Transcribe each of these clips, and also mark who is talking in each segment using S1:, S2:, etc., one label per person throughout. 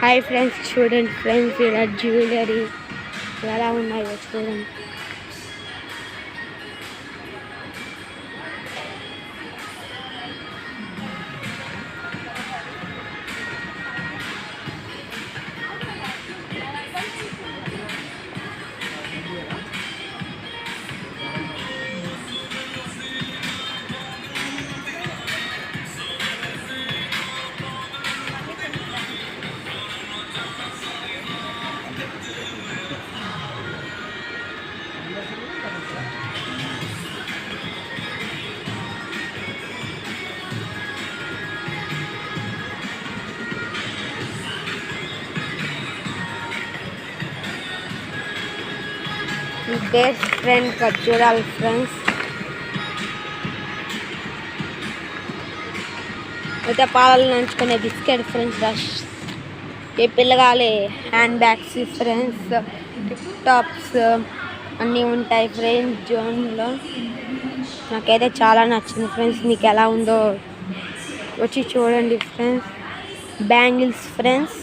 S1: Hi friends, చూడండి friends, ఇలా jewellery ఎలా ఉన్నాయో చూడండి. బెస్ట్ ఫ్రెండ్ చూడాలి ఫ్రెండ్స్. అయితే పాలలు నంచుకునే బిస్కెట్ ఫ్రెండ్స్, రష్ ఈ పిల్లగాలి hand bags friends, tip tops అన్నీ ఉంటాయి ఫ్రెండ్స్ జోన్లో. నాకైతే చాలా నచ్చింది ఫ్రెండ్స్. మీకు ఎలా ఉందో వచ్చి చూడండి ఫ్రెండ్స్. బ్యాంగిల్స్ ఫ్రెండ్స్,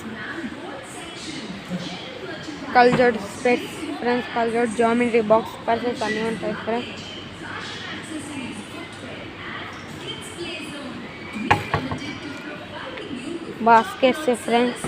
S1: కల్జోడ్ స్పెట్స్ ఫ్రెండ్స్, కల్జోడ్ జామెట్రీ బాక్స్ పర్సెస్ అన్నీ ఉంటాయి ఫ్రెండ్స్. Baskets friends,